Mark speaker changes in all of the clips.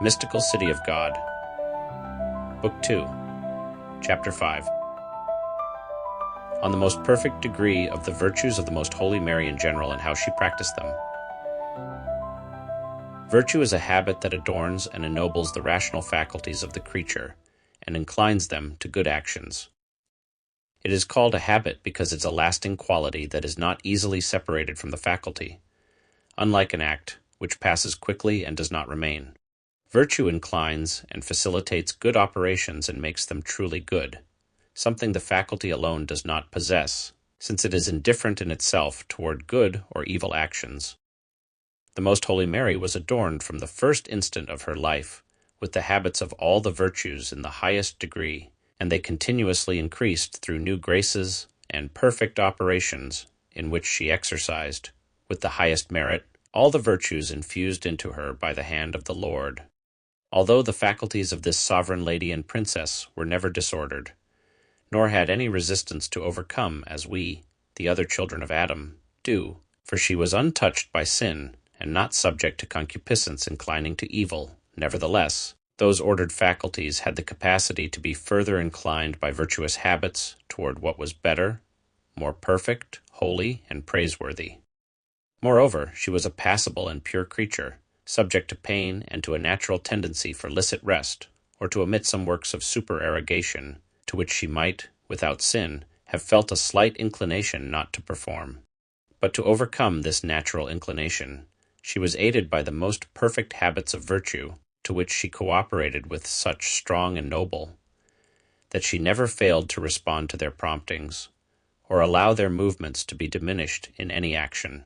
Speaker 1: Mystical City of God. Book 2, Chapter 5. On the most perfect degree of the virtues of the Most Holy Mary in general and how she practiced them. Virtue is a habit that adorns and ennobles the rational faculties of the creature and inclines them to good actions. It is called a habit because it's a lasting quality that is not easily separated from the faculty, unlike an act which passes quickly and does not remain. Virtue inclines and facilitates good operations and makes them truly good, something the faculty alone does not possess, since it is indifferent in itself toward good or evil actions. The Most Holy Mary was adorned from the first instant of her life with the habits of all the virtues in the highest degree, and they continuously increased through new graces and perfect operations in which she exercised, with the highest merit, all the virtues infused into her by the hand of the Lord. Although the faculties of this sovereign lady and princess were never disordered, nor had any resistance to overcome as we, the other children of Adam, do, for she was untouched by sin and not subject to concupiscence inclining to evil. Nevertheless, those ordered faculties had the capacity to be further inclined by virtuous habits toward what was better, more perfect, holy, and praiseworthy. Moreover, she was a passible and pure creature, subject to pain and to a natural tendency for licit rest, or to omit some works of supererogation, to which she might, without sin, have felt a slight inclination not to perform. But to overcome this natural inclination, she was aided by the most perfect habits of virtue, to which she cooperated with such strong and noble, that she never failed to respond to their promptings, or allow their movements to be diminished in any action.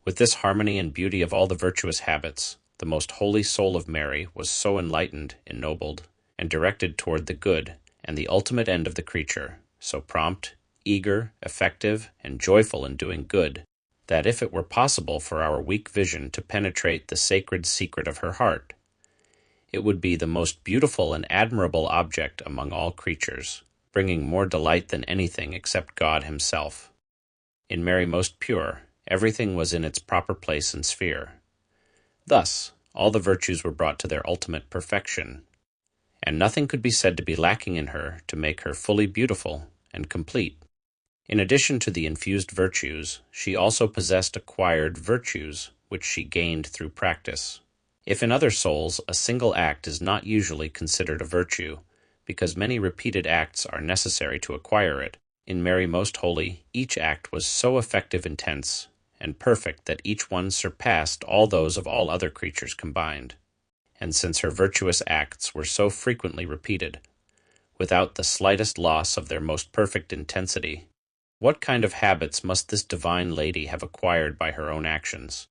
Speaker 1: With this harmony and beauty of all the virtuous habits, the most holy soul of Mary was so enlightened, ennobled, and directed toward the good and the ultimate end of the creature, so prompt, eager, effective, and joyful in doing good, that if it were possible for our weak vision to penetrate the sacred secret of her heart, it would be the most beautiful and admirable object among all creatures, bringing more delight than anything except God himself. In Mary most pure, everything was in its proper place and sphere. Thus, all the virtues were brought to their ultimate perfection, and nothing could be said to be lacking in her to make her fully beautiful and complete. In addition to the infused virtues, she also possessed acquired virtues, which she gained through practice. If in other souls a single act is not usually considered a virtue, because many repeated acts are necessary to acquire it, in Mary Most Holy each act was so effective, intense, and perfect that each one surpassed all those of all other creatures combined. And since her virtuous acts were so frequently repeated, without the slightest loss of their most perfect intensity, what kind of habits must this divine lady have acquired by her own actions?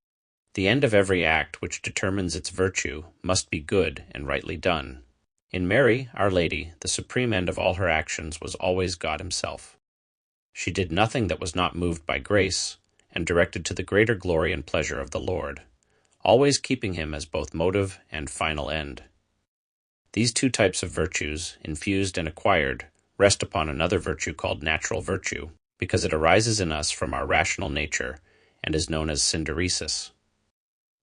Speaker 1: The end of every act which determines its virtue must be good and rightly done. In Mary, Our Lady, the supreme end of all her actions was always God himself. She did nothing that was not moved by grace, and directed to the greater glory and pleasure of the Lord, always keeping him as both motive and final end. These two types of virtues, infused and acquired, rest upon another virtue called natural virtue, because it arises in us from our rational nature and is known as synderesis.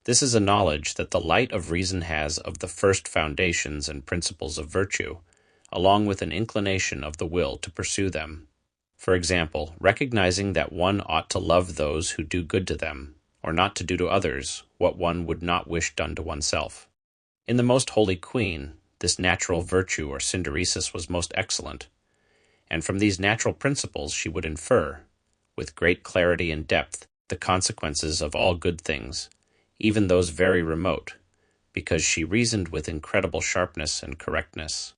Speaker 1: This is a knowledge that the light of reason has of the first foundations and principles of virtue, along with an inclination of the will to pursue them. For example, recognizing that one ought to love those who do good to them, or not to do to others what one would not wish done to oneself. In the Most Holy Queen, this natural virtue or synderesis was most excellent, and from these natural principles she would infer, with great clarity and depth, the consequences of all good things, even those very remote, because she reasoned with incredible sharpness and correctness.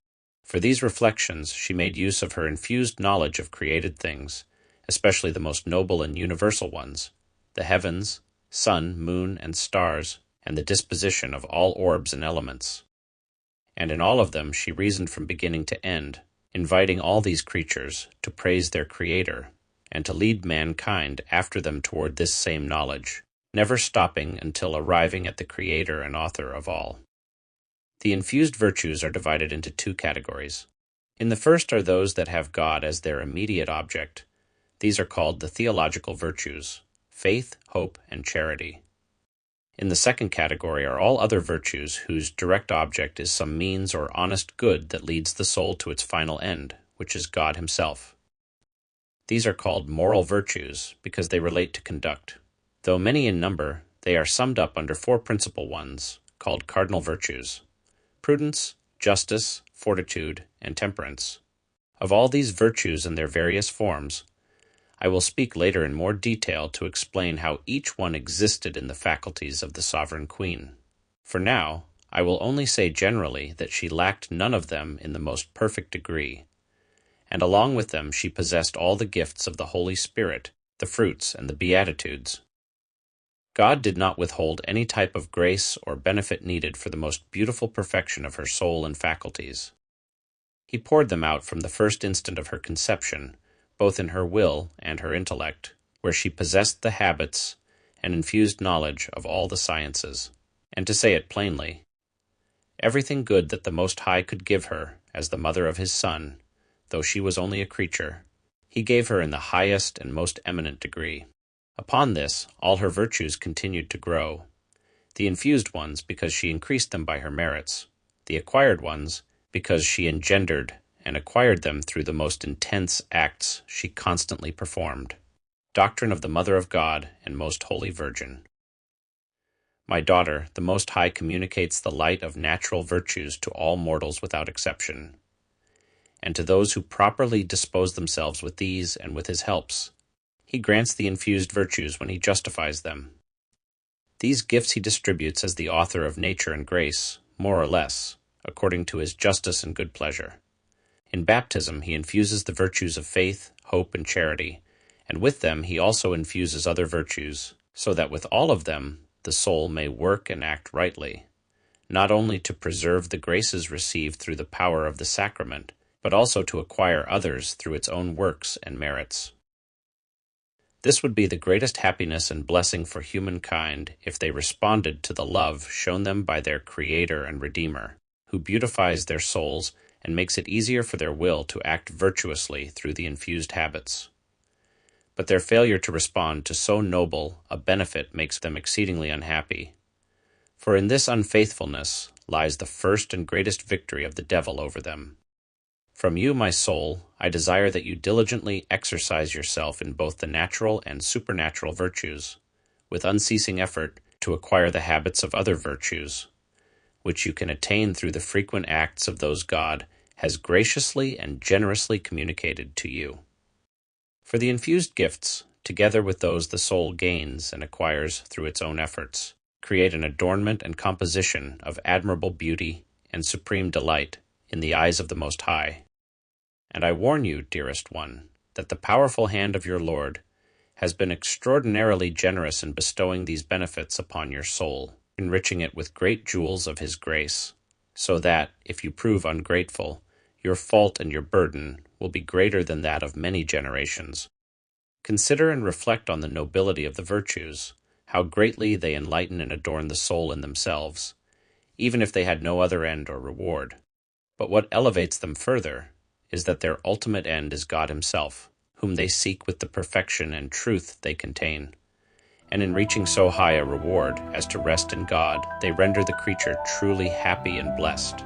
Speaker 1: For these reflections she made use of her infused knowledge of created things, especially the most noble and universal ones, the heavens, sun, moon, and stars, and the disposition of all orbs and elements. And in all of them she reasoned from beginning to end, inviting all these creatures to praise their Creator, and to lead mankind after them toward this same knowledge, never stopping until arriving at the Creator and Author of all. The infused virtues are divided into two categories. In the first are those that have God as their immediate object. These are called the theological virtues, faith, hope, and charity. In the second category are all other virtues whose direct object is some means or honest good that leads the soul to its final end, which is God himself. These are called moral virtues because they relate to conduct. Though many in number, they are summed up under four principal ones, called cardinal virtues: prudence, justice, fortitude, and temperance. Of all these virtues and their various forms, I will speak later in more detail to explain how each one existed in the faculties of the sovereign queen. For now, I will only say generally that she lacked none of them in the most perfect degree, and along with them she possessed all the gifts of the Holy Spirit, the fruits, and the Beatitudes. God did not withhold any type of grace or benefit needed for the most beautiful perfection of her soul and faculties. He poured them out from the first instant of her conception, both in her will and her intellect, where she possessed the habits and infused knowledge of all the sciences. And to say it plainly, everything good that the Most High could give her as the mother of his Son, though she was only a creature, he gave her in the highest and most eminent degree. Upon this, all her virtues continued to grow, the infused ones because she increased them by her merits, the acquired ones because she engendered and acquired them through the most intense acts she constantly performed. Doctrine of the Mother of God and Most Holy Virgin. My daughter, the Most High communicates the light of natural virtues to all mortals without exception, and to those who properly dispose themselves with these and with his helps, he grants the infused virtues when he justifies them. These gifts he distributes as the author of nature and grace, more or less, according to his justice and good pleasure. In baptism he infuses the virtues of faith, hope, and charity, and with them he also infuses other virtues, so that with all of them the soul may work and act rightly, not only to preserve the graces received through the power of the sacrament, but also to acquire others through its own works and merits. This would be the greatest happiness and blessing for humankind if they responded to the love shown them by their Creator and Redeemer, who beautifies their souls and makes it easier for their will to act virtuously through the infused habits. But their failure to respond to so noble a benefit makes them exceedingly unhappy. For in this unfaithfulness lies the first and greatest victory of the devil over them. From you, my soul, I desire that you diligently exercise yourself in both the natural and supernatural virtues, with unceasing effort to acquire the habits of other virtues, which you can attain through the frequent acts of those God has graciously and generously communicated to you. For the infused gifts, together with those the soul gains and acquires through its own efforts, create an adornment and composition of admirable beauty and supreme delight in the eyes of the Most High. And I warn you, dearest one, that the powerful hand of your Lord has been extraordinarily generous in bestowing these benefits upon your soul, enriching it with great jewels of his grace, so that, if you prove ungrateful, your fault and your burden will be greater than that of many generations. Consider and reflect on the nobility of the virtues, how greatly they enlighten and adorn the soul in themselves, even if they had no other end or reward. But what elevates them further is that their ultimate end is God himself, whom they seek with the perfection and truth they contain. And in reaching so high a reward as to rest in God, they render the creature truly happy and blessed.